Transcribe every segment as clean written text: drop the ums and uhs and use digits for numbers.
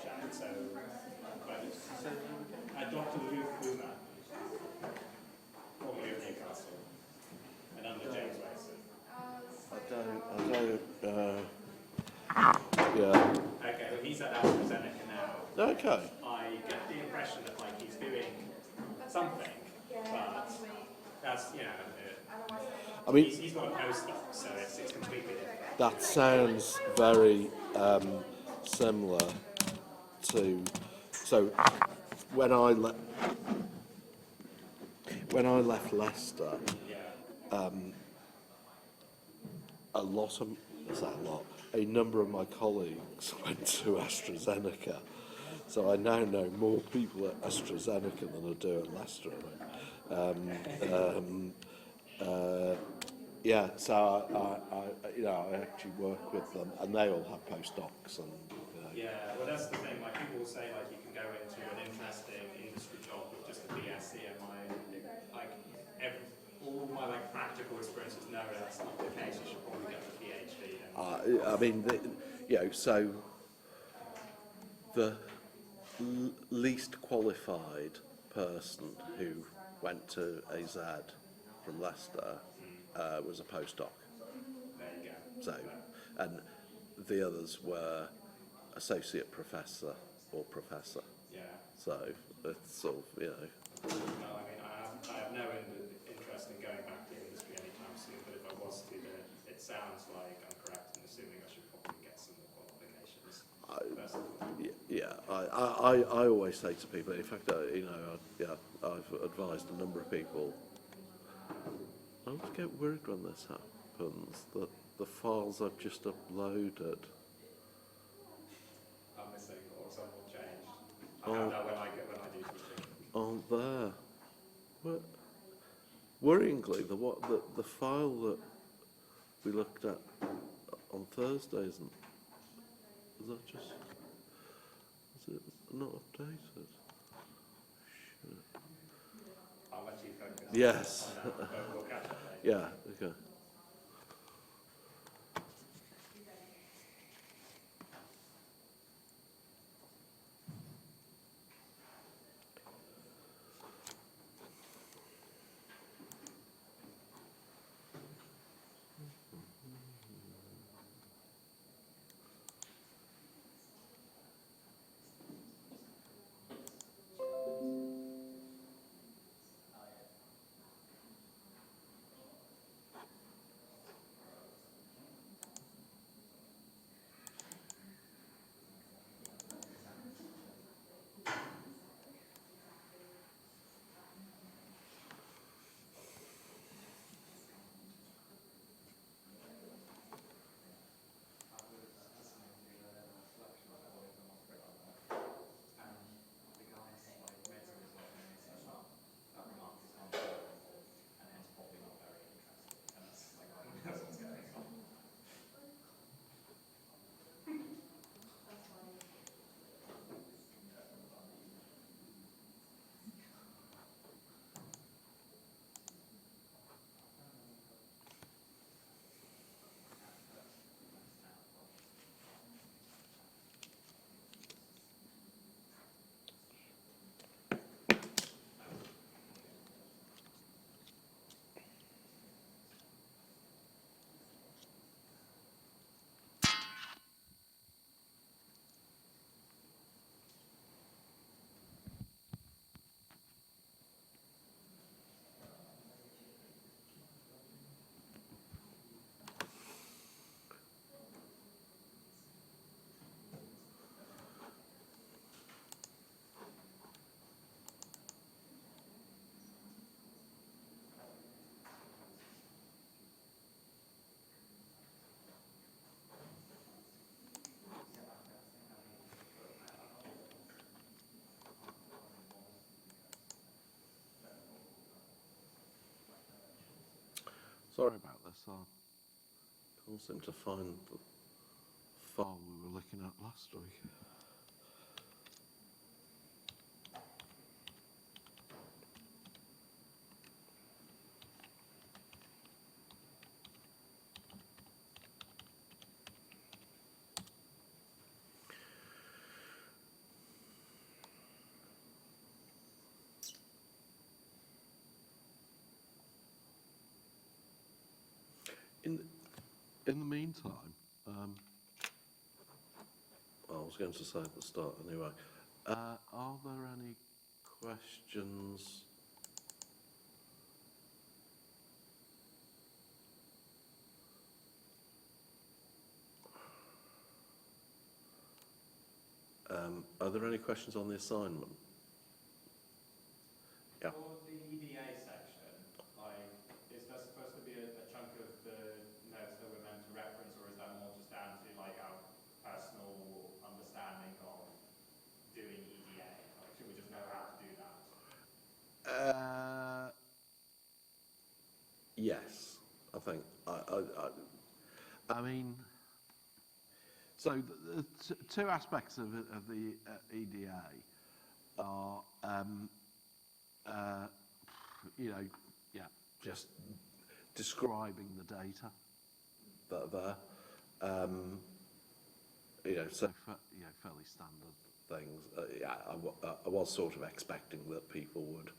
chat. So, Dr. Luke Boomer, formerly of Newcastle, and under James Mason. Yeah. Okay, well he's at AstraZeneca now. Okay. I get the impression that like he's doing something, but that's I mean, he's got a postdoc, so it's completely different. that sounds very similar to. So when I left Leicester, Yeah. a number of my colleagues went to AstraZeneca. So I now know more people at AstraZeneca than I do at Leicester. Yeah, so I actually work with them, and they all have postdocs. And Yeah, well that's the thing. Like people will say, like you can go into an interesting industry job with just a BSc, and all my like practical experiences. No, that's not the case. You should probably get a PhD. I mean, so the least qualified person who went to AZ from Leicester was a postdoc. There you go. So, and the others were associate professor or professor. Yeah. So it's sort of, No, I mean, I have no interest in going back to the industry anytime soon, but if I was to, then it sounds like I'm correct in assuming I should probably get some more qualifications. I always say to people, in fact, I've advised a number of people, don't get worried when this happens, that the files I've just uploaded I'm missing or some will change. I have that when I do something. aren't there. But worryingly, the file that we looked at on Thursday is it not updated? Shit. I'll let you focus. Yes. On that, but we'll catch up later. Yeah, okay. Sorry about this. I can't seem to find the file we were looking at last week. In the meantime, I was going to say at the start anyway, are there any questions? Are there any questions on the assignment? Yeah. For the EDA section, like, is there supposed to be a chunk of the notes that we're meant to reference, or is that more just down to like our personal understanding of doing EDA? Like, should we just know how to do that? Yes, I think. I mean, so the two aspects of the EDA are, you know, yeah, just describing the data that are there. You know, so you know, fairly standard things. Yeah, I was sort of expecting that people would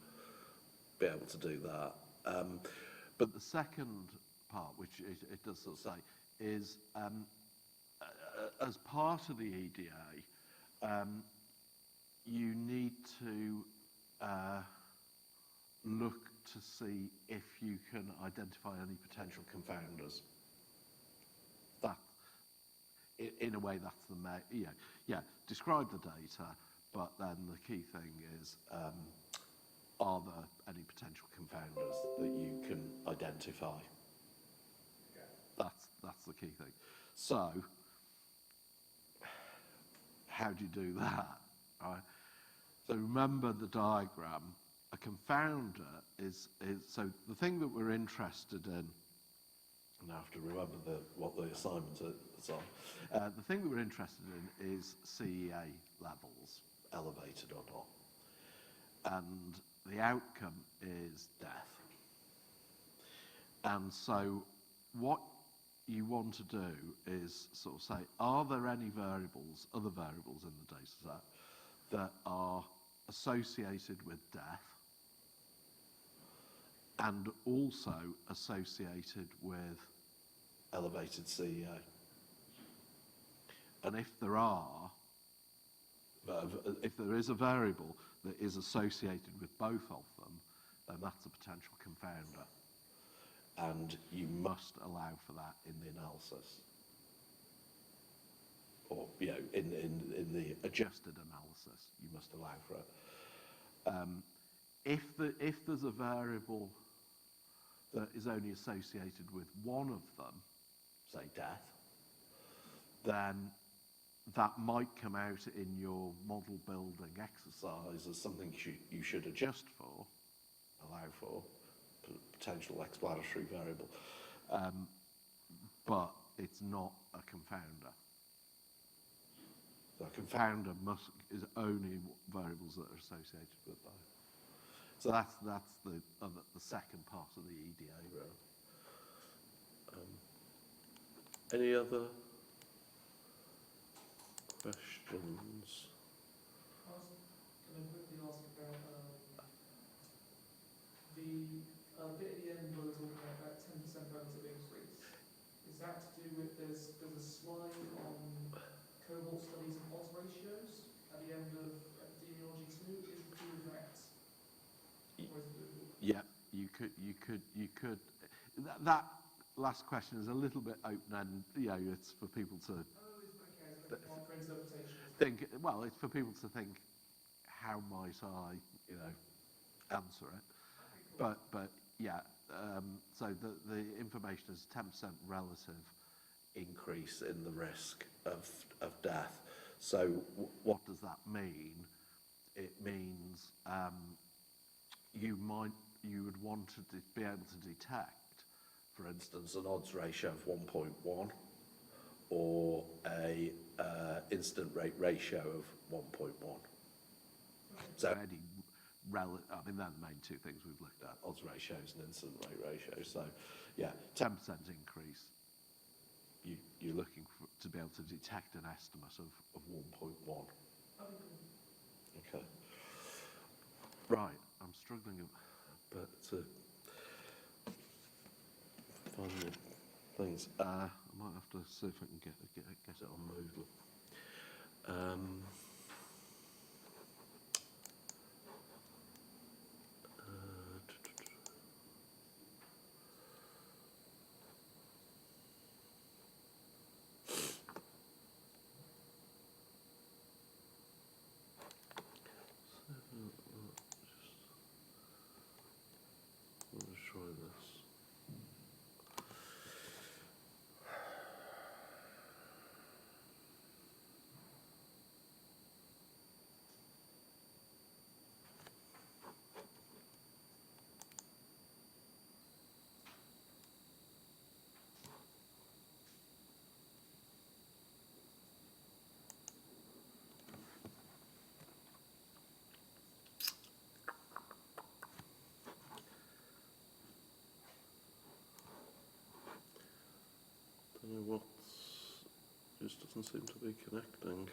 be able to do that. But the second part, which it does sort of say, is as part of the EDA, you need to look to see if you can identify any potential confounders. That, in a way, that's the describe the data, but then the key thing is, are there any potential confounders that you can identify? Okay. That's the key thing. So, how do you do that? Right? So remember the diagram. A confounder is so the thing that we're interested in. And I have to remember what the assignment is on. The thing that we're interested in is CEA levels, elevated or not. And the outcome is death. And so what you want to do is sort of say, are there any variables, other variables in the data set that are associated with death and also associated with elevated CEA? And if there are, if there is a variable that is associated with both of them, then that's a potential confounder. And you must allow for that in the analysis. Or, you know, in the adjusted analysis, you must allow for it. If there's a variable that is only associated with one of them, say death, then that might come out in your model building exercise as something you should adjust for, allow for, potential explanatory variable, but it's not a confounder. So a confounder is only variables that are associated with both. So that's the second part of the EDA round. Any other questions? I was going to quickly ask about the bit at the end where we're talking about 10% relative increase. Is that to do with there's a slide on cohort studies and odds ratios at the end of epidemiology 2? Is it to do with that? Yeah, you could. That last question is a little bit open-ended. You know, it's for people to. For interpretation. Think. Well, it's for people to think. How might I, you know, answer it? But yeah. So the information is 10% relative increase in the risk of death. So what does that mean? It means you would want to be able to detect, for instance, an odds ratio of 1.1 or a incident rate ratio of 1.1. So any I mean, they're the main two things we've looked at: odds ratios and incident rate ratios. So, yeah, 10% increase. You're looking to be able to detect an estimate of 1.1. Okay. Right, I'm struggling a bit to find the things. I might have to see if I can get it on Moodle. Let's try this. Don't know what's, just doesn't seem to be connecting.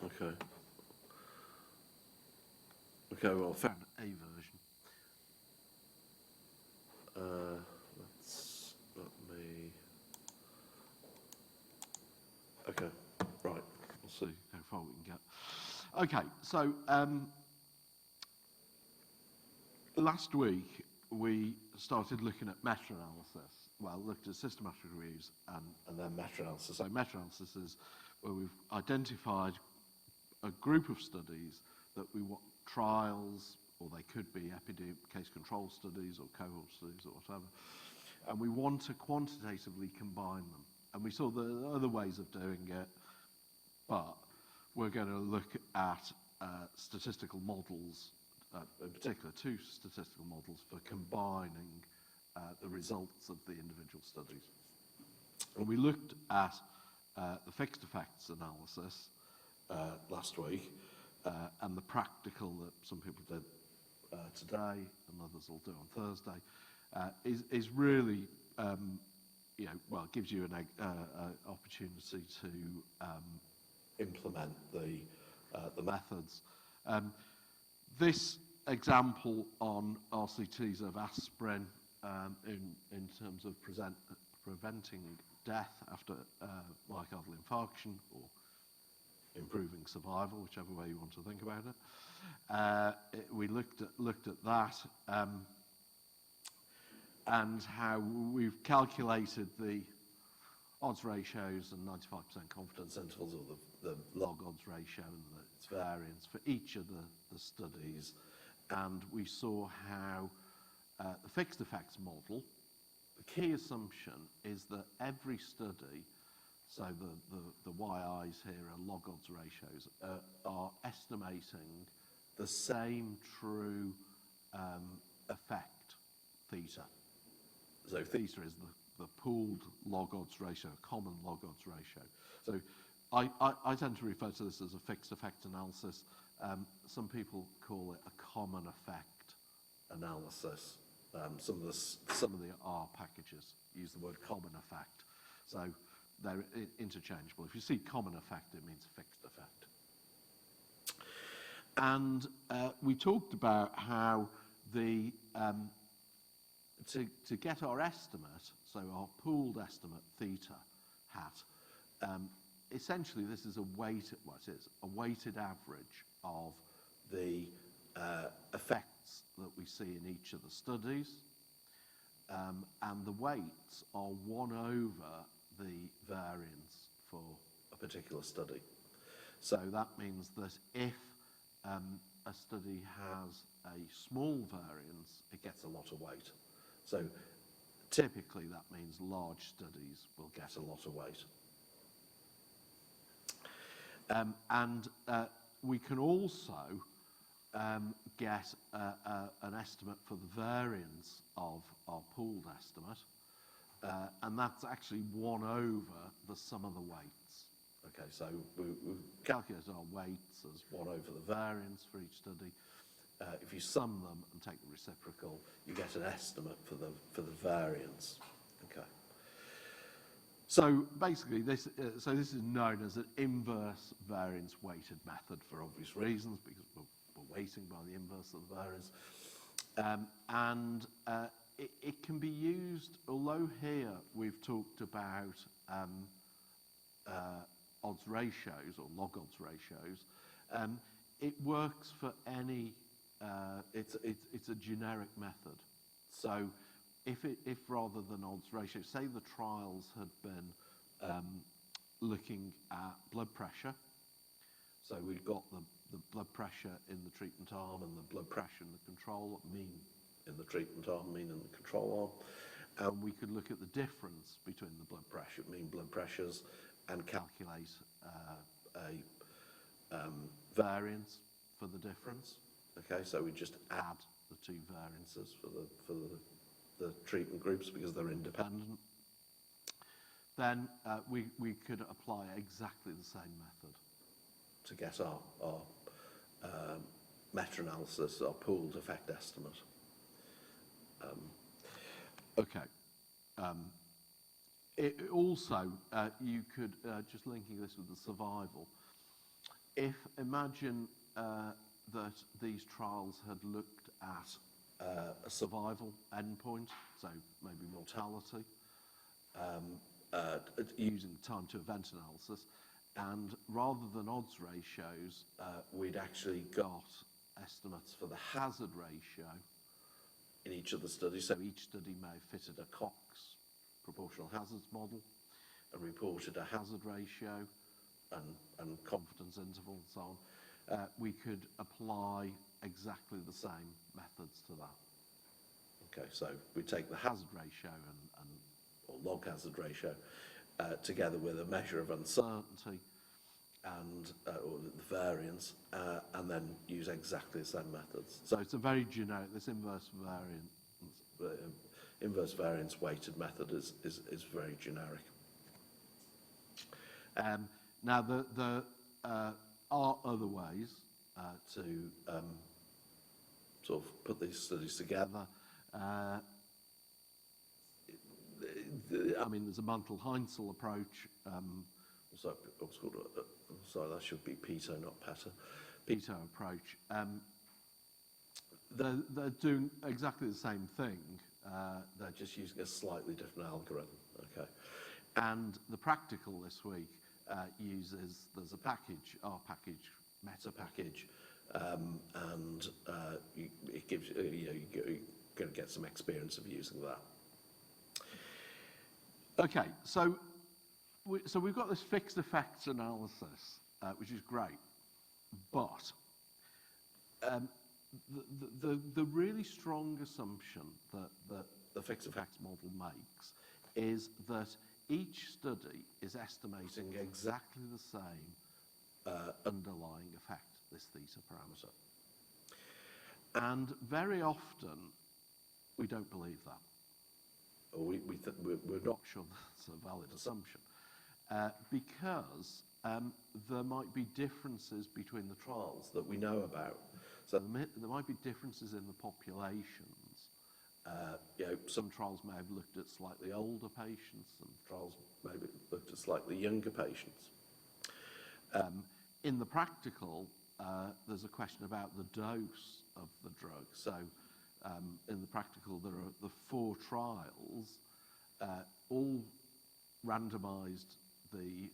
Okay. Okay, well, I found a version. Let me. Okay, right. We'll see how far we can get. Okay, so last week we started looking at meta-analysis. Well, looked at systematic reviews and then meta-analysis. So meta-analysis is where we've identified a group of studies that we want trials, or they could be case control studies or cohort studies or whatever, and we want to quantitatively combine them. And we saw there are other ways of doing it, but we're going to look at statistical models, in particular 2 statistical models for combining the results of the individual studies. And we looked at the fixed effects analysis last week, and the practical that some people did today and others will do on Thursday, is really, well, it gives you an opportunity to implement the methods. This example on RCTs of aspirin in terms of preventing death after myocardial infarction, or improving survival, whichever way you want to think about it. We looked at that and how we've calculated the odds ratios and 95% confidence intervals, or the log odds ratio and its variance for each of the studies. And we saw how the fixed effects model, the key assumption is that every study, so the YIs here are log odds ratios, are estimating the same true effect, theta. So theta is the pooled log odds ratio, common log odds ratio. So I tend to refer to this as a fixed effect analysis. Some people call it a common effect analysis. Some of the R packages use the word common effect. So they're interchangeable. If you see common effect, it means fixed effect. And we talked about how to get our estimate, so our pooled estimate theta hat, essentially this is a weighted average of the effects that we see in each of the studies, and the weights are 1 over the variance for a particular study. So that means that if a study has a small variance, it gets a lot of weight. So typically that means large studies will get a lot of weight. And we can also get an estimate for the variance of our pooled estimate, and that's actually 1 over the sum of the weights. Okay, so we calculate our weights as 1 over the variance for each study. If you sum them and take the reciprocal, you get an estimate for the variance. Okay. So basically, this is known as an inverse variance weighted method for obvious reasons, because we're weighting by the inverse of the variance. It can be used, although here we've talked about odds ratios or log odds ratios, it works for any, it's a generic method. So if rather than odds ratios, say the trials had been looking at blood pressure, so we've got the blood pressure in the treatment arm and the blood pressure in the control, mean in the treatment arm, mean in the control arm, and we could look at the difference between the blood pressure, mean blood pressures, and calculate a variance for the difference. Okay, so we just add the two variances for the treatment groups because they're independent. Then we could apply exactly the same method to get our meta-analysis, our pooled effect estimate. It also, you could, just linking this with the survival, imagine that these trials had looked at a survival endpoint, so maybe mortality, using time to event analysis, and rather than odds ratios, we'd actually got estimates for the hazard ratio in each of the studies. So each study may have fitted a Cox proportional hazards model and reported a hazard ratio and confidence interval and so on. We could apply exactly the same methods to that. Okay, so we take the hazard ratio or log hazard ratio together with a measure of uncertainty and or the variance, and then use exactly the same methods. So it's a very generic. This inverse variance weighted method is very generic. Now there are other ways to sort of put these studies together. I mean, there's a Mantel-Heinzel approach. Sorry, that should be Peto, not Petter. Peto approach. They're doing exactly the same thing. They're just using a slightly different algorithm. Okay, and the practical this week uses, there's a package, our package, meta package, and it gives you're going to get some experience of using that. Okay, so we've got this fixed effects analysis, which is great, but the really strong assumption that the fixed effects model makes is that each study is estimating exactly the same underlying effect, this theta parameter. And very often, we don't believe that. Or we're not sure that's a valid assumption, because there might be differences between the trials that we know about. So there might be differences in the populations. Some trials may have looked at slightly older patients, some trials may have looked at slightly younger patients. In the practical, there's a question about the dose of the drug. So in the practical, there are the 4 trials, all randomized the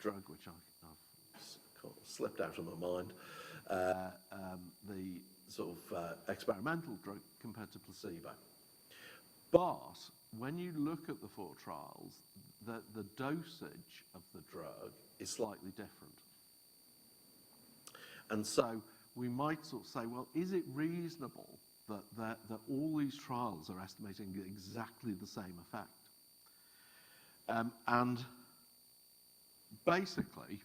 drug, which I've slipped out of my mind, the sort of experimental drug compared to placebo. But when you look at the 4 trials, the dosage of the drug is slightly different. And so we might sort of say, well, is it reasonable that all these trials are estimating exactly the same effect? And basically,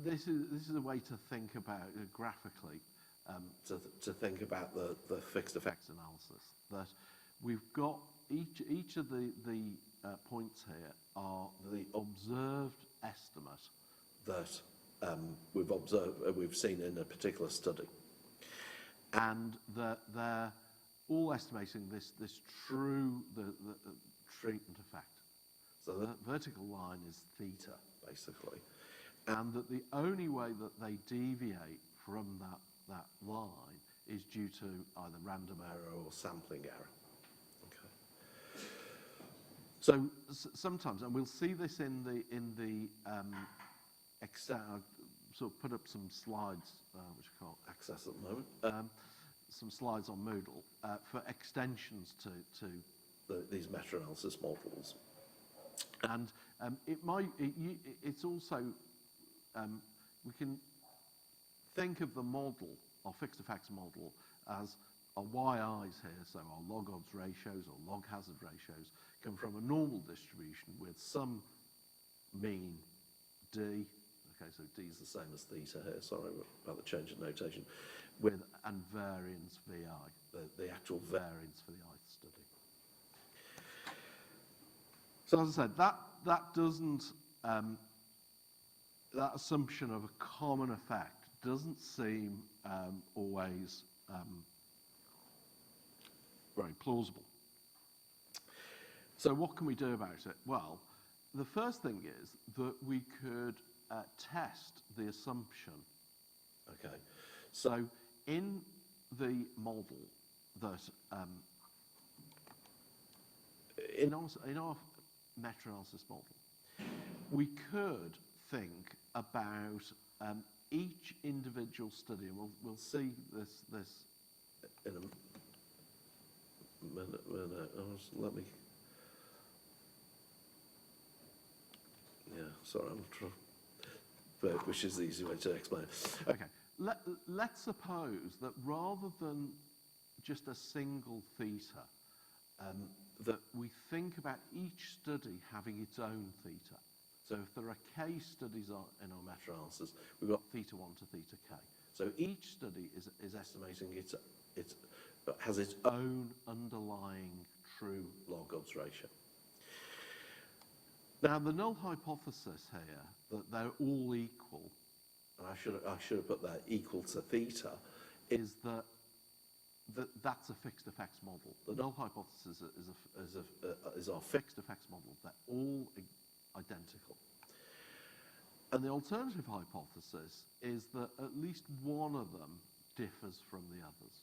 this is a way to think about graphically, to think about the fixed effects analysis. That we've got each of the points here are the observed estimate that we've seen in a particular study, and that they're all estimating this true the treatment effect. So the vertical line is theta, basically, and that the only way that they deviate from that line is due to either random error or sampling error. Okay. So sometimes, and we'll see this in the extent. I've sort of put up some slides which I can't access at the moment. Some slides on Moodle for extensions to these meta-analysis models. And it's also, we can think of the model, our fixed effects model, as our yi's here, so our log odds ratios or log hazard ratios, come from a normal distribution with some mean d. Okay, so d is the same as theta here, sorry about the change in notation, and variance vi, the actual variance for the ith study. So as I said, that doesn't, that assumption of a common effect doesn't seem always very plausible. So what can we do about it? Well, the first thing is that we could test the assumption. Okay, so in the model that in our meta-analysis model, we could think about each individual study, and we'll see this in a minute. Let me. Yeah, sorry, I'm trying. Which is the easy way to explain it. Okay, let's suppose that rather than just a single theta, that we think about each study having its own theta. So if there are k studies in our meta-analysis, we've got theta 1 to theta k. So each study is estimating it has its own underlying true log odds ratio. Now, the null hypothesis here, that they're all equal, and I should have put that equal to theta, is that's a fixed effects model. The null hypothesis is our fixed effects model. They're all identical. And the alternative hypothesis is that at least one of them differs from the others.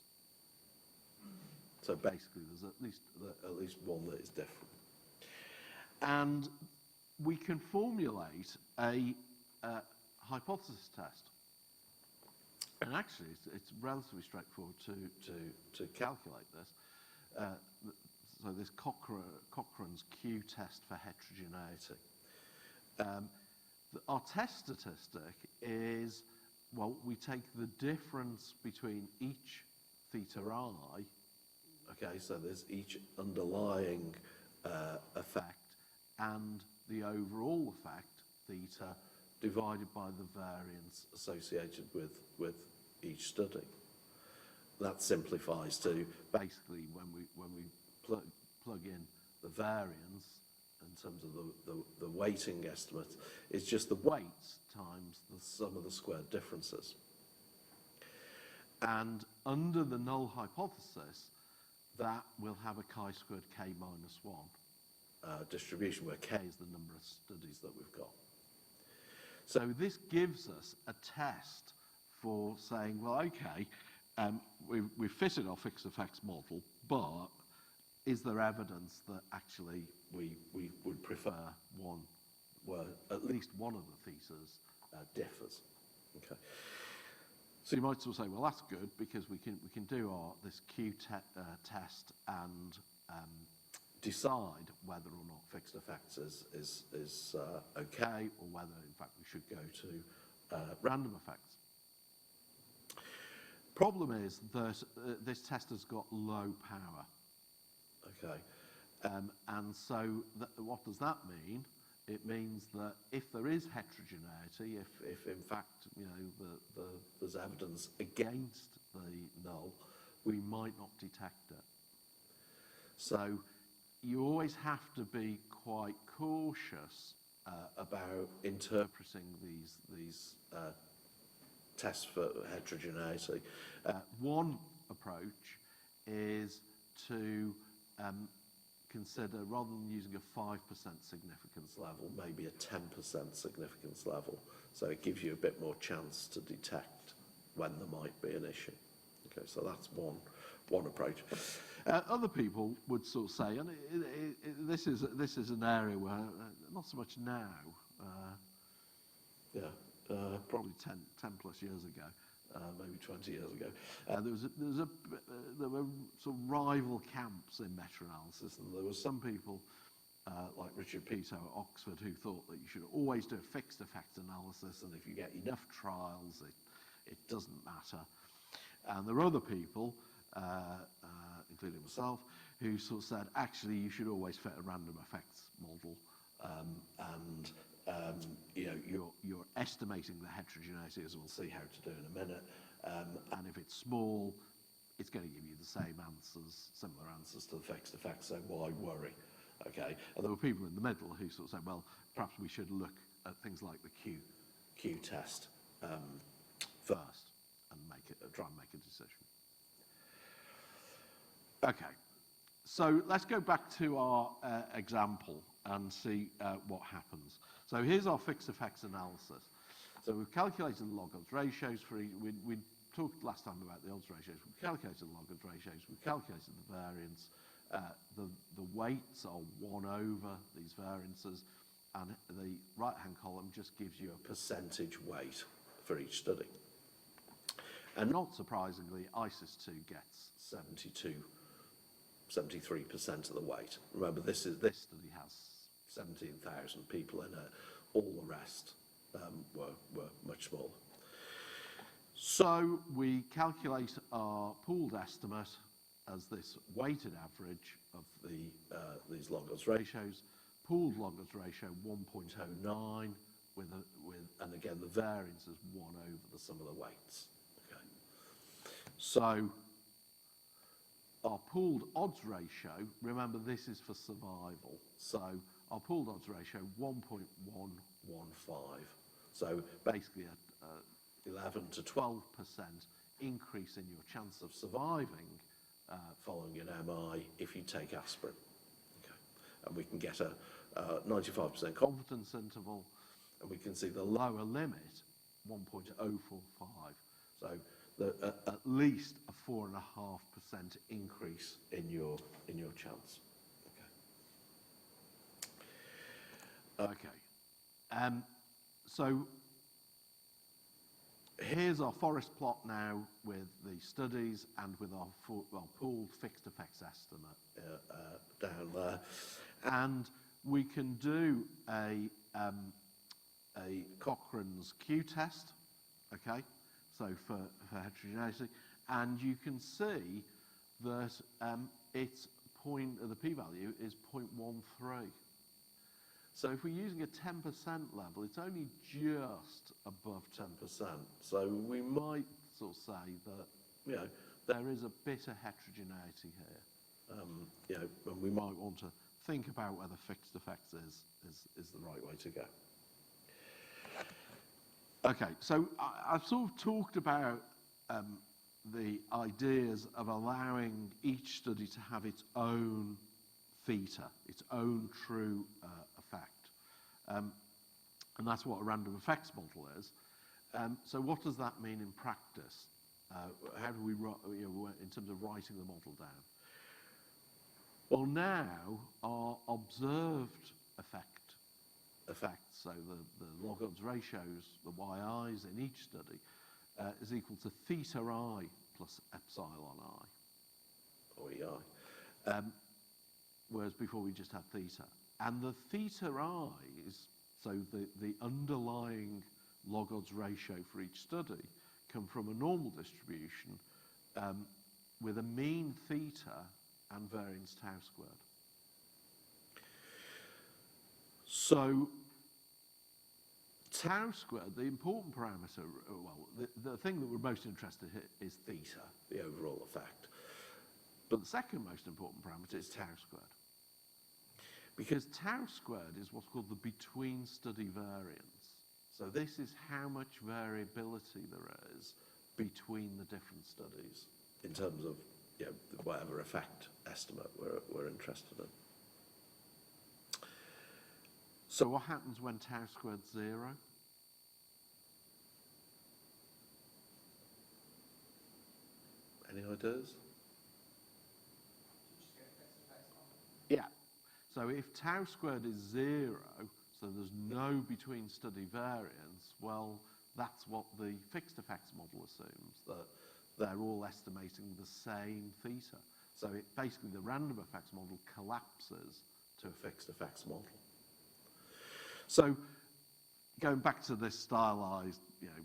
So basically, there's at least one that is different. And we can formulate a hypothesis test. And actually, it's relatively straightforward to calculate this. So this Cochrane's Q test for heterogeneity. Our test statistic is, well, we take the difference between each theta I, okay, so there's each underlying effect, and the overall effect, theta, divided by the variance associated with each study. That simplifies to basically when we plug in the variance in terms of the weighting estimate, it's just the weights times the sum of the squared differences. And under the null hypothesis, that will have a chi-squared k minus 1 distribution, where k is the number of studies that we've got. So this gives us a test for saying, well, okay, we've fitted our fixed effects model, but is there evidence that actually we would prefer one where at least one of the thetas differs? Okay. So you might sort of say, well, that's good because we can do this Q test and decide whether or not fixed effects is okay, or whether in fact we should go to random effects. Problem is that this test has got low power. Okay, and so what does that mean? it means that if there is heterogeneity, if in fact, you know, there's evidence against the null, we might not detect it. So you always have to be quite cautious about interpreting these tests for heterogeneity. One approach is to consider, rather than using a 5% significance level, maybe a 10% significance level. So it gives you a bit more chance to detect when there might be an issue. Okay, so that's one approach. Other people would sort of say, and this is an area where, not so much now, probably 10 plus years ago, maybe 20 years ago, there were sort of rival camps in meta-analysis, and there were some people like Richard Peto at Oxford who thought that you should always do a fixed effect analysis, and if you get enough trials, it doesn't matter. And there were other people, including myself, who sort of said, actually, you should always fit a random effects model, and you know, you're estimating the heterogeneity, as we'll see how to do in a minute, and if it's small, it's going to give you the same answers, similar answers to the fixed effects, so why worry? Okay, and there were people in the middle who sort of said, well, perhaps we should look at things like the Q test first, and try and make a decision. Okay, so let's go back to our example and see what happens. So here's our fixed effects analysis. So we've calculated the log odds ratios for each. We talked last time about the odds ratios. We've calculated the log odds ratios. We've calculated the variance. The weights are 1 over these variances, and the right-hand column just gives you a percentage weight for each study. And not surprisingly, ISIS 2 gets 73% of the weight. Remember, this study has 17,000 people in it. All the rest were much smaller. So we calculate our pooled estimate as this weighted average of these log odds ratios. Pooled log odds ratio 1.09 and again the variance is 1 over the sum of the weights. Okay. So our pooled odds ratio, remember this is for survival, so our pooled odds ratio 1.115. So basically a 11 to 12% increase in your chance of surviving following an MI if you take aspirin. Okay. And we can get a 95% confidence interval, and we can see the lower limit 1.045. So at least a 4.5% increase in your chance. Okay. So here's our forest plot now with the studies and with our pooled fixed effects estimate down there, and we can do a Cochrane's Q test. Okay. So for heterogeneity, and you can see that the p-value is 0.13. So if we're using a 10% level, it's only just above 10%. So we might sort of say that, you know, there is a bit of heterogeneity here. You know, and we might want to think about whether fixed effects is the right way to go. Okay, so I've sort of talked about the ideas of allowing each study to have its own theta, its own true effect. And that's what a random effects model is. So what does that mean in practice? How do we, in terms of writing the model down? Well, now our observed effects, so the log odds ratios, the yi's in each study, is equal to theta I plus epsilon I, or ei, whereas before we just had theta. And the theta i's, so the underlying log odds ratio for each study, come from a normal distribution with a mean theta and variance tau squared. So tau squared, the important parameter, well, the thing that we're most interested in is theta, the overall effect. But the second most important parameter is tau squared. Because tau squared is what's called the between study variance. So this is how much variability there is between the different studies in terms of, you know, whatever effect estimate we're interested in. So what happens when tau squared's 0? Any ideas? Yeah. So if tau squared is 0, so there's no between study variance, well, that's what the fixed effects model assumes, that they're all estimating the same theta. So it basically, the random effects model collapses to a fixed effects model. So going back to this stylized, you know,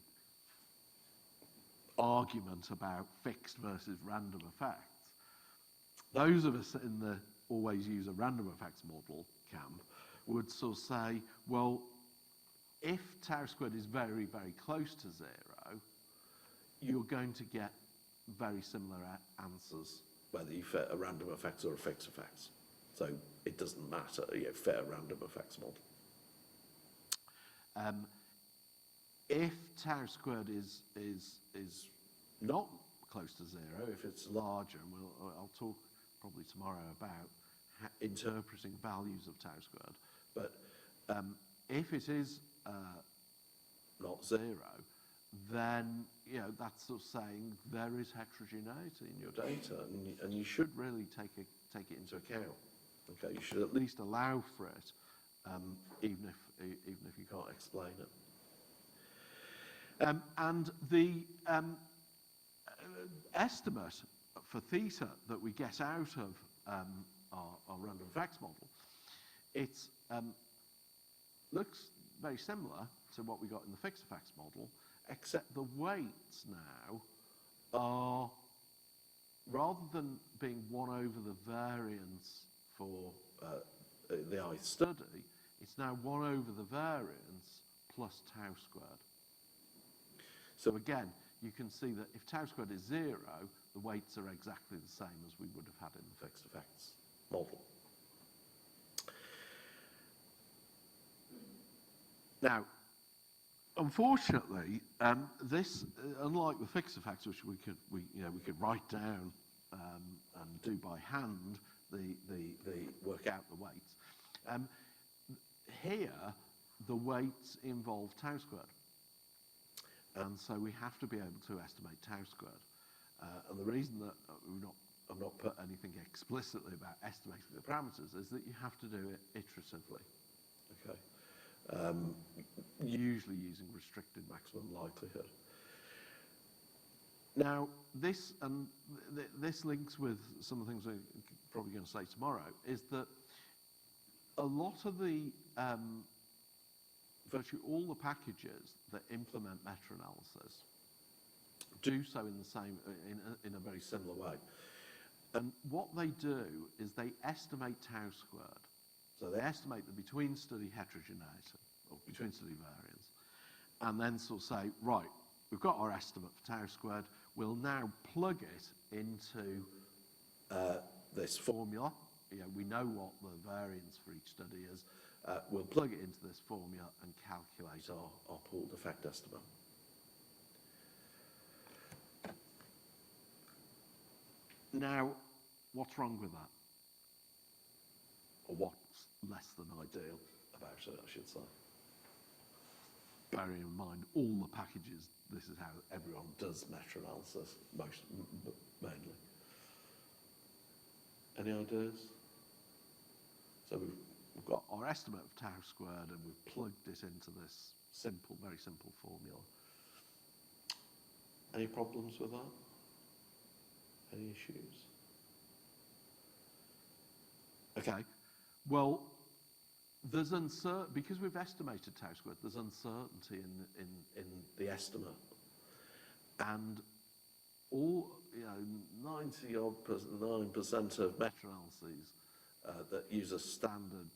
argument about fixed versus random effects, those of us in the always use a random effects model camp would sort of say, well, if tau squared is very, very close to 0, you're going to get very similar answers, whether you fit a random effects or a fixed effects. So it doesn't matter, you fit a random effects model. If tau squared is not close to 0, if it's larger, and I'll talk probably tomorrow about interpreting values of tau squared, but if it is not 0, then, you know, that's sort of saying there is heterogeneity in your data, and you should really take it into account. Okay, you should at least allow for it, even if you can't explain it. And the estimate for theta that we get out of our random effects model, it looks very similar to what we got in the fixed effects model, except the weights now are, rather than being 1 over the variance for the I study, it's now 1 over the variance plus tau squared. So again, you can see that if tau squared is 0, the weights are exactly the same as we would have had in the fixed effects model. Now, unfortunately, this, unlike the fixed effects, which we could write down and do by hand, the work out the weights. Here, the weights involve tau squared. And so we have to be able to estimate tau squared. And the reason that I've not put anything explicitly about estimating the parameters is that you have to do it iteratively. Okay. Usually using restricted maximum likelihood. Now, this links with some of the things we're probably going to say tomorrow, is that a lot of the virtually all the packages that implement meta-analysis do so in a very similar way. And what they do is they estimate tau squared. So they estimate the between study heterogeneity, or between study variance, and then sort of say, right, we've got our estimate for tau squared, we'll now plug it into this formula. You know, we know what the variance for each study is. We'll plug it into this formula and calculate our pooled effect estimate. Now, what's wrong with that? Or what's less than ideal about it, I should say? Bearing in mind all the packages, this is how everyone does meta-analysis, mainly. Any ideas? So we've got our estimate of tau squared and we've plugged it into this simple, very simple formula. Any problems with that? Any issues? Okay, well, there's because we've estimated tau squared, there's uncertainty in the estimate. And all, 90-odd% of meta-analyses that use a standard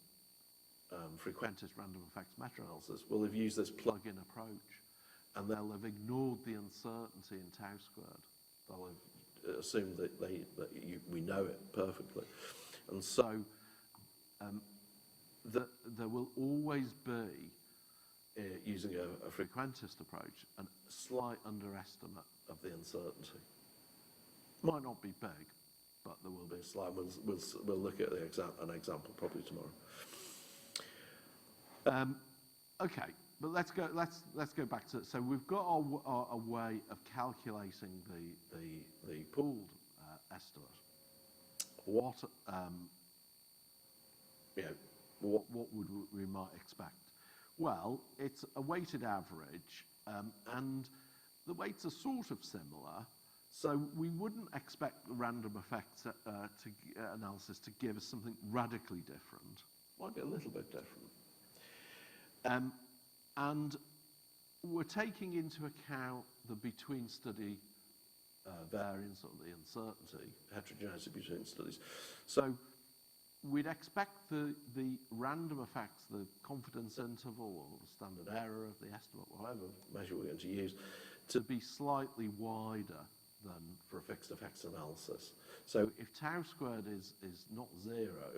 frequentist random effects meta-analysis will have used this plug-in approach, and they'll have ignored the uncertainty in tau squared. They'll have assumed that we know it perfectly. And so there will always be, using a frequentist approach, a slight underestimate of the uncertainty. Might not be big, but there will be a slight. We'll look at an example probably tomorrow. Okay, but let's go back to, so we've got a way of calculating the pooled estimate. What would we might expect? Well, it's a weighted average, and the weights are sort of similar. So we wouldn't expect the random effects analysis to give us something radically different. Might be a little bit different. And we're taking into account the between study variance, or the uncertainty, heterogeneity between studies. So we'd expect the random effects, the confidence interval or the standard error of the estimate, whatever measure we're going to use, to be slightly wider than for a fixed effects analysis. So if tau squared is not zero,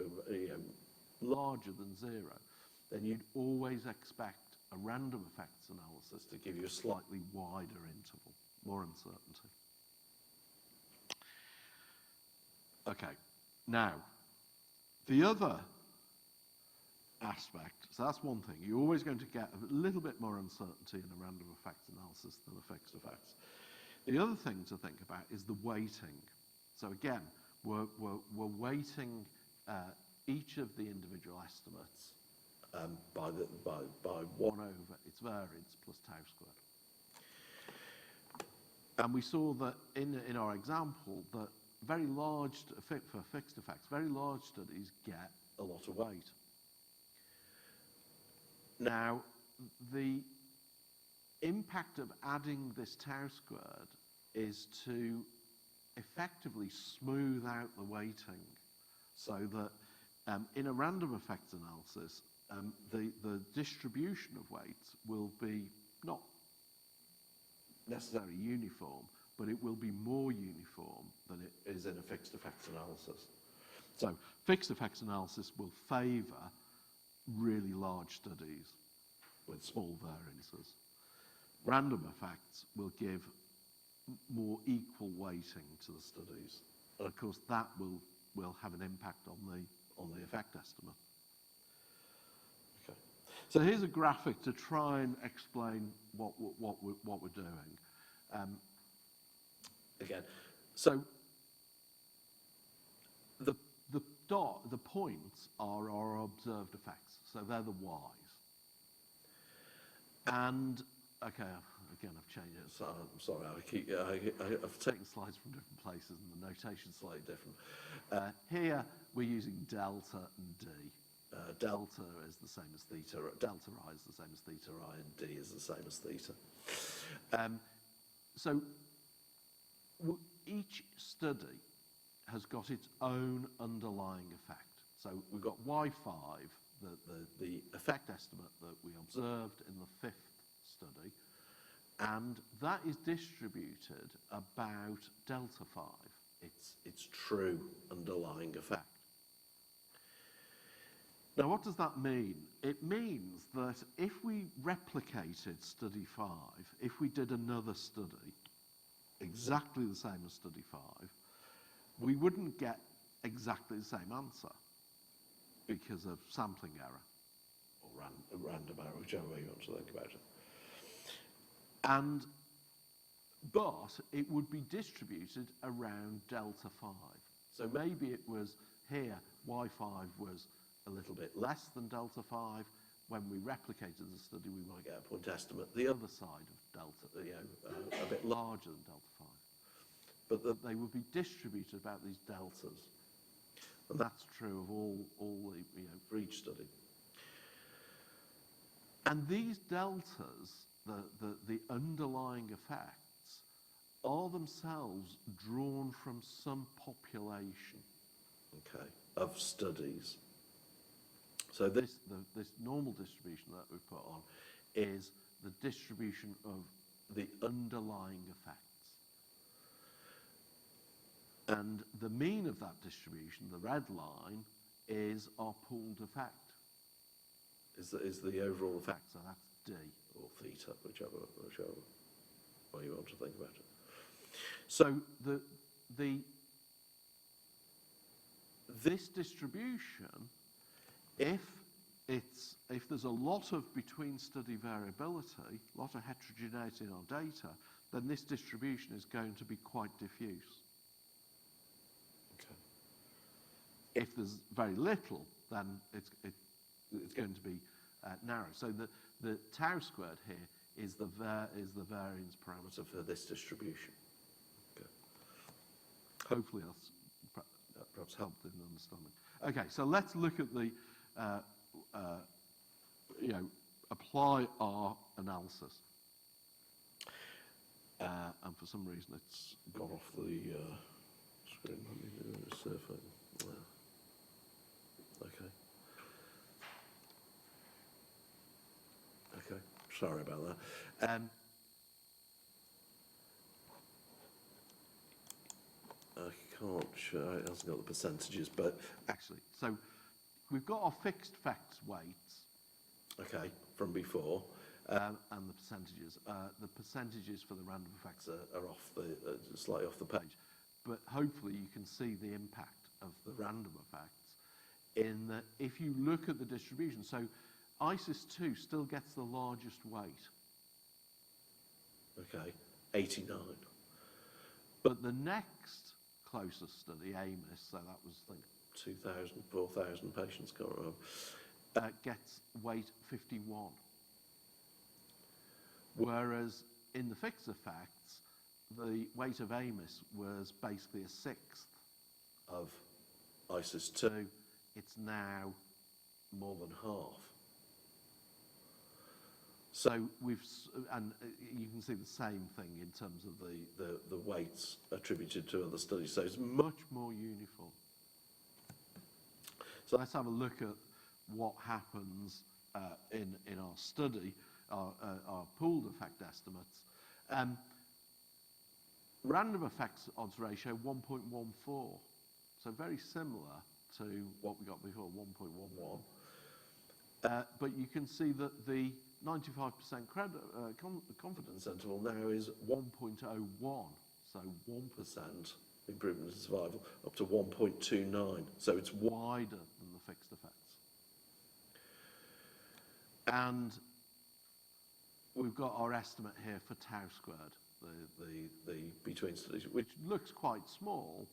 larger than zero, then you'd always expect a random effects analysis to give you a slightly wider interval, more uncertainty. Okay, now, the other aspect, so that's one thing, you're always going to get a little bit more uncertainty in a random effects analysis than a fixed effects. The other thing to think about is the weighting. So again, we're weighting each of the individual estimates by 1 over its variance plus tau squared. And we saw that in our example that very large, for fixed effects, very large studies get a lot of weight. Now, the impact of adding this tau squared is to effectively smooth out the weighting, so that in a random effects analysis, the distribution of weights will be not necessarily uniform, but it will be more uniform than it is in a fixed effects analysis. So fixed effects analysis will favour really large studies with small variances. Random effects will give more equal weighting to the studies. And of course that will have an impact on the effect estimate. Okay. So here's a graphic to try and explain what we're doing. Again, so the points are our observed effects, so they're the y's. And okay, again I've changed it. So I'm sorry, I've taken slides from different places, and the notation's slightly different. Here we're using delta and d. Delta is the same as theta. Delta I is the same as theta I, and d is the same as theta. So each study has got its own underlying effect. So we've got Y5, the effect estimate that we observed in the 5th study, and that is distributed about delta 5, its true underlying effect. Now, what does that mean? It means that if we replicated study 5, if we did another study, exactly the same as study 5, we wouldn't get exactly the same answer because of sampling error, or random error, whichever way you want to think about it. But it would be distributed around delta 5. So maybe it was here, Y5 was a little bit less than delta 5. When we replicated the study, we might get a point estimate the other side of delta, a bit larger than delta 5. But that they would be distributed about these deltas. And that's true of all the, for each study. And these deltas, the underlying effects, are themselves drawn from some population, okay, of studies. So this normal distribution that we've put on is the distribution of the underlying effects. And the mean of that distribution, the red line, is our pooled effect. Is the overall effect, so that's D or theta, whichever way you want to think about it. So this distribution, if there's a lot of between study variability, a lot of heterogeneity in our data, then this distribution is going to be quite diffuse. Okay. If there's very little, then it's going to be narrow. So the tau squared here is the variance parameter for this distribution. Okay. Hopefully that's perhaps helped in understanding. Okay, so let's look at the apply our analysis. And for some reason it's gone off the screen. Let me do a survey. Okay. Okay, sorry about that. I can't show, it hasn't got the percentages, but actually, so we've got our fixed facts weights, okay, from before, and the percentages. The percentages for the random effects are off slightly off the page, but hopefully you can see the impact of the random effects in that if you look at the distribution. So ISIS-2 still gets the largest weight. Okay, 89. But the next closest study, AMIS, so that was, I think, 2,000, 4,000 patients, can't remember, gets weight 51. Whereas in the fixed effects, the weight of AMIS was basically a sixth of ISIS-2. It's now more than half. So and you can see the same thing in terms of the weights attributed to other studies. So it's much more uniform. So let's have a look at what happens in our study, our pooled effect estimates. Random effects odds ratio 1.14, so very similar to what we got before, 1.11. But you can see that the 95% confidence interval now is 1.01, so 1% improvement in survival, up to 1.29, so it's wider than the fixed effects. And we've got our estimate here for tau squared, the between studies, which looks quite small,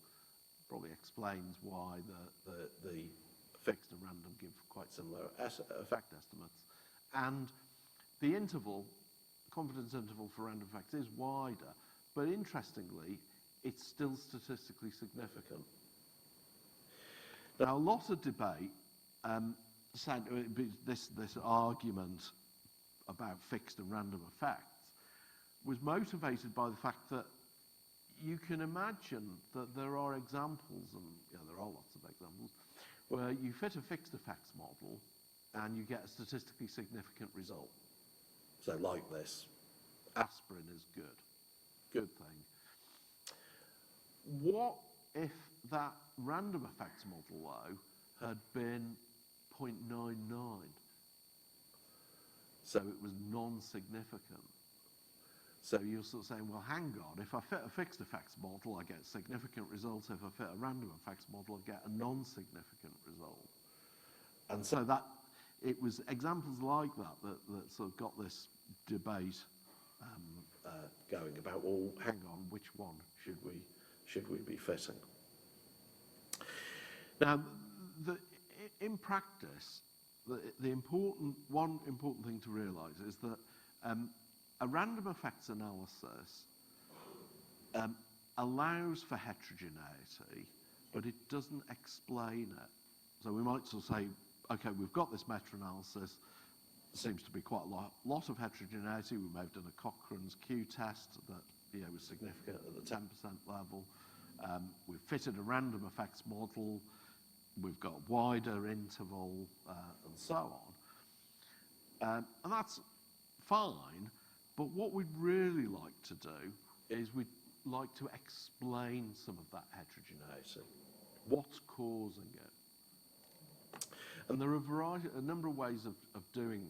probably explains why the fixed and random give quite similar effect estimates. And the interval, confidence interval for random effects is wider, but interestingly, it's still statistically significant. Now, a lot of debate, this argument about fixed and random effects was motivated by the fact that you can imagine that there are examples, and there are lots of examples, where you fit a fixed effects model and you get a statistically significant result. So like this, aspirin is good thing. What if that random effects model, though, had been 0.99? So it was non-significant. So you're sort of saying, well, hang on, if I fit a fixed effects model, I get significant results. If I fit a random effects model, I get a non-significant result. And so that, it was examples like that sort of got this debate going about, well, hang on, which one should we be fitting? Now, in practice, one important thing to realise is that a random effects analysis allows for heterogeneity, but it doesn't explain it. So we might sort of say, okay, we've got this meta-analysis. There seems to be quite a lot of heterogeneity. We may have done a Cochrane's Q test that was significant at the 10% level. We've fitted a random effects model. we've got wider interval and so on. And that's fine, but what we'd really like to do is we'd like to explain some of that heterogeneity. What's causing it? And there are a number of ways of doing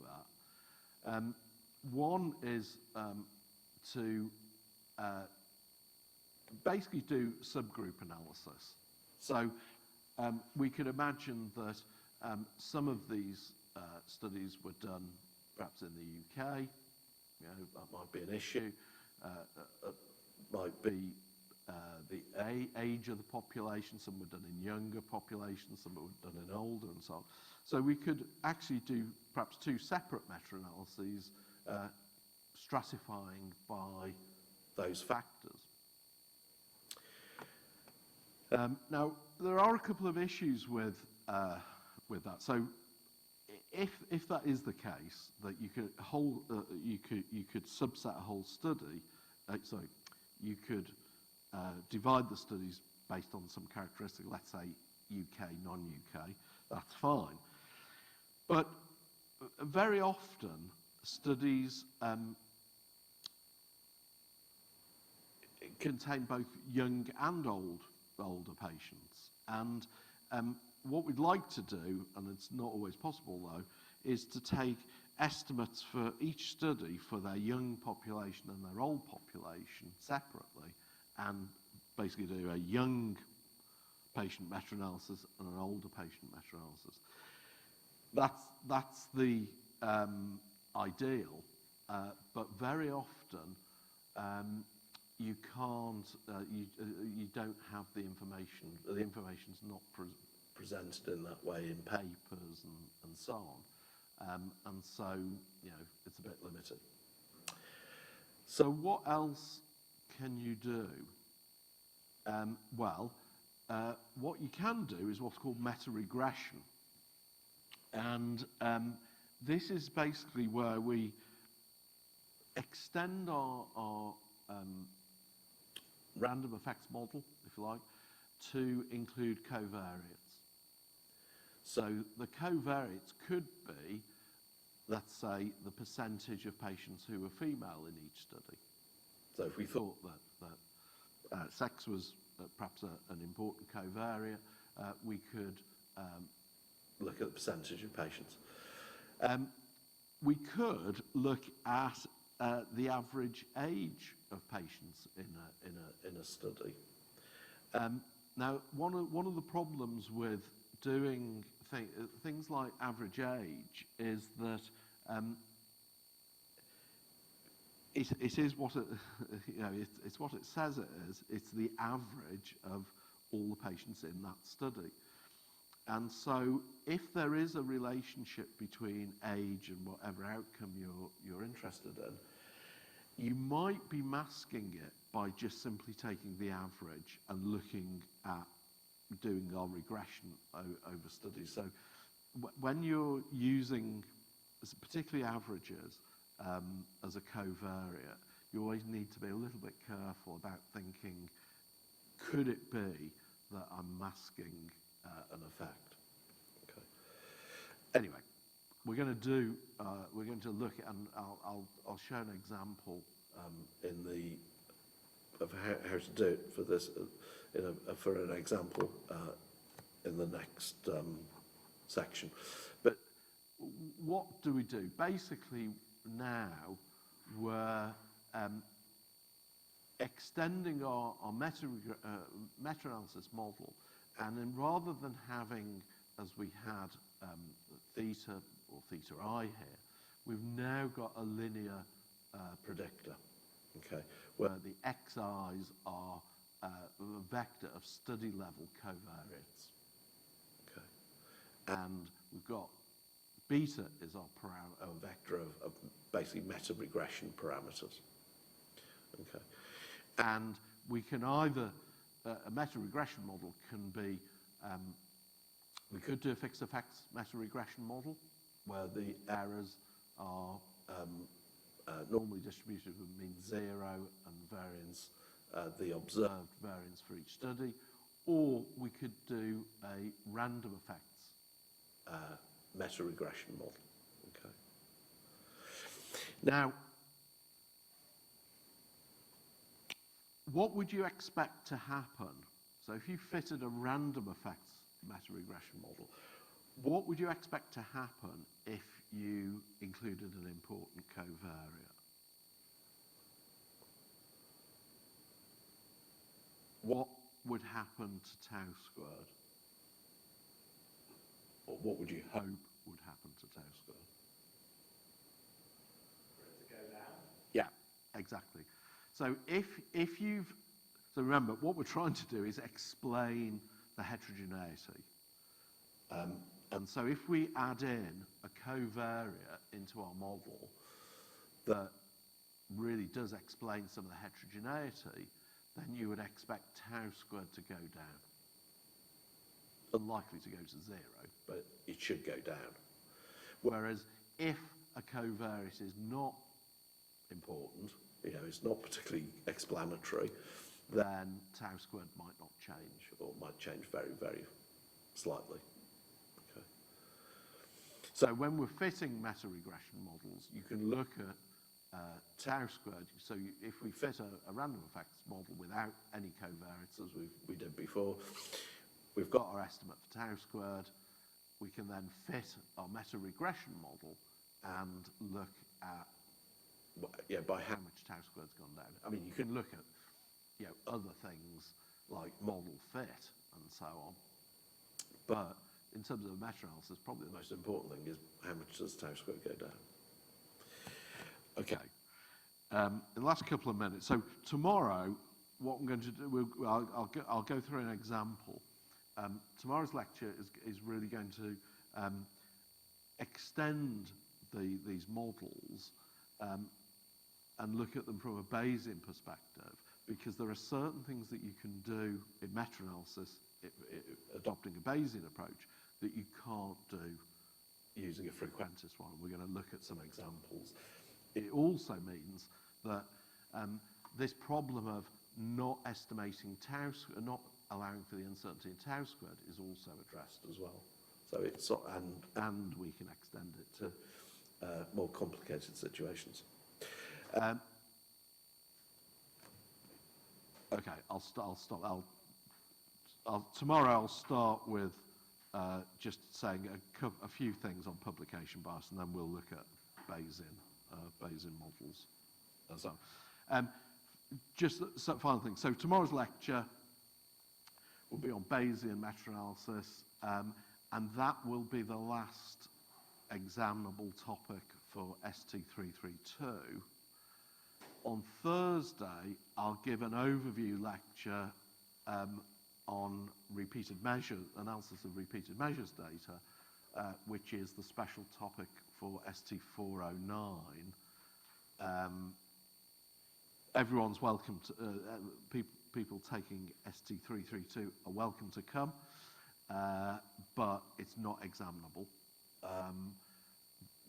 that. One is to basically do subgroup analysis. So we could imagine that some of these studies were done perhaps in the UK. You know, that might be an issue. It might be the age of the population. Some were done in younger populations, some were done in older, and so on. So we could actually do perhaps two separate meta-analyses stratifying by those factors. Now, there are a couple of issues with that. So, if that is the case, that you could you could subset a whole study. You could divide the studies based on some characteristic. Let's say UK, non-UK. That's fine. But very often, studies contain both young and older patients. And what we'd like to do, and it's not always possible though, is to take estimates for each study for their young population and their old population separately, and basically do a young patient meta-analysis and an older patient meta-analysis. That's the ideal, but very often you can't, you don't have the information. The information's not presented in that way in papers and so on, and so it's a bit limited. So what else can you do? What you can do is what's called meta-regression. And this is basically where we extend our random effects model, if you like, to include covariates. So the covariates could be, let's say, the percentage of patients who were female in each study. So if we thought that sex was perhaps an important covariate, we could look at the percentage of patients. We could look at the average age of patients in a study. Now, one of the problems with doing things like average age is that it is what it it's what it says it is. It's the average of all the patients in that study. And so, if there is a relationship between age and whatever outcome you're interested in, you might be masking it by just simply taking the average and looking at doing our regression over studies. So, when you're using, particularly averages, as a covariate, you always need to be a little bit careful about thinking, could it be that I'm masking an effect? Okay. Anyway, we're going to look at, and I'll show an example of how to do it for this for an example in the next section. But what do we do? Basically, now we're extending our meta-analysis model, and then rather than having, as we had, theta or theta I here, we've now got a linear predictor, okay, where the xi's are a vector of study-level covariates, okay, and we've got beta is our vector of basically meta-regression parameters, okay, and we can either a meta-regression model can be, we could do a fixed effects meta-regression model where the errors are normally distributed with mean 0 and variance, the observed variance for each study, or we could do a random effects meta regression model. Okay. Now, what would you expect to happen? So if you fitted a random effects meta regression model, what would you expect to happen if you included an important covariate? What would happen to tau squared? Or what would you hope would happen to tau squared? For it to go down? Yeah, exactly. So so remember, what we're trying to do is explain the heterogeneity. And so if we add in a covariate into our model that really does explain some of the heterogeneity, then you would expect tau squared to go down. Unlikely to go to 0, but it should go down. Whereas if a covariate is not important, it's not particularly explanatory, then tau squared might not change, or might change very, very slightly. Okay. So when we're fitting meta regression models, you can look at tau squared. So if we fit a random effects model without any covariates, as we did before, we've got our estimate for tau squared. We can then fit our meta regression model and look at by how much tau squared's gone down. I mean, you can look at other things like model fit and so on, but in terms of meta-analysis, probably the most important thing is how much does tau squared go down. Okay. In the last couple of minutes, so tomorrow, what I'm going to do, I'll go through an example. Tomorrow's lecture is really going to extend these models and look at them from a Bayesian perspective, because there are certain things that you can do in meta-analysis, adopting a Bayesian approach, that you can't do using a frequentist one. We're going to look at some examples. It also means that this problem of not estimating tau, not allowing for the uncertainty in tau squared, is also addressed as well. So it's and we can extend it to more complicated situations. Okay, I'll stop. Tomorrow I'll start with just saying a few things on publication bias, and then we'll look at Bayesian models and so on. Just some final thing. So tomorrow's lecture will be on Bayesian meta-analysis, and that will be the last examinable topic for ST332. On Thursday, I'll give an overview lecture on repeated measure analysis of repeated measures data, which is the special topic for ST409. Everyone's welcome to, people taking ST332 are welcome to come, but it's not examinable,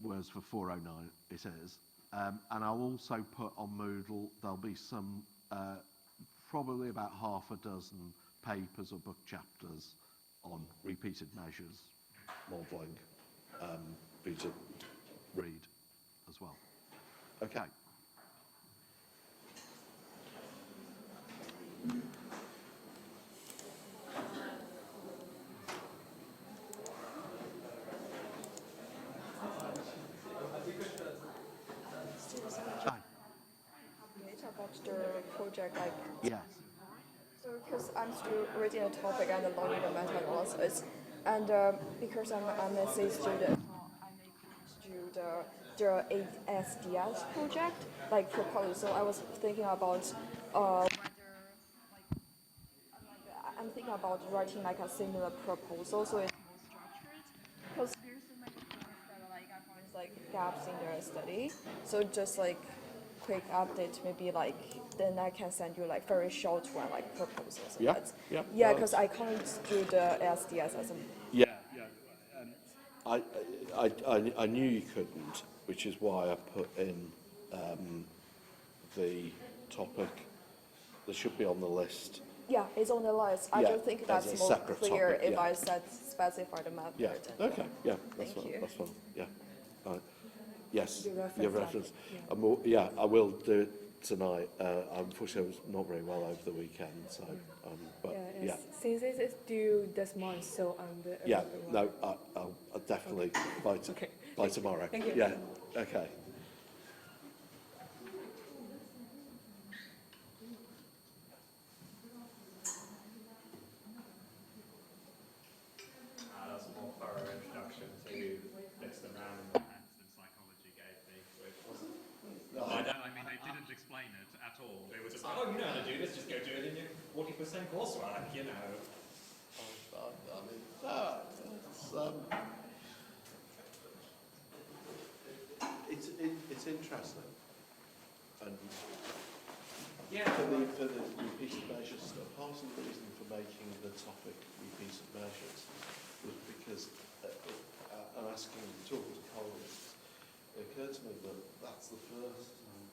whereas for 409 it is. And I'll also put on Moodle, there'll be some, probably about half a dozen papers or book chapters on repeated measures, modelling, for you to read as well. Okay. About the project, like, Yes. so because I'm still reading a topic and learning the meta-analysis, and because I'm an MSc student, I make do the SDS project, like proposal. So I was thinking about whether, I'm thinking about writing like a similar proposal, so it's more structured. Because there's so many things that like I find like gaps in the study. So just like quick update, maybe like then I can send you like very short one, like proposals. Yeah, yeah. Yeah, because I can't do the SDS as a. Yeah, yeah. I knew you couldn't, which is why I put in the topic that should be on the list Yeah, it's on the list. I Yeah, just think as that's a more separate clear topic, if yeah. I specify the method. Yeah, and- okay, yeah, that's Thank fine, you. that's fine, yeah. Yes, Your reference your lab, reference. yeah. Yeah, I will do it tonight. Unfortunately, I was not very well over the weekend, so, but, yeah. Since it is due this month, so Yeah, no, I'll definitely by Okay. tomorrow. Thank you. Yeah, okay. That's a more thorough introduction to bits and random events than psychology gave me, which wasn't. I mean, they didn't explain it at all. They were just like, oh, you know how to do this, just go do it in your 40% coursework, you know. I mean, it's interesting, and Yeah. for the repeated measures stuff, part of the reason for making the topic repeated measures was because, and asking, talking to colleagues, it occurred to me that that's the first time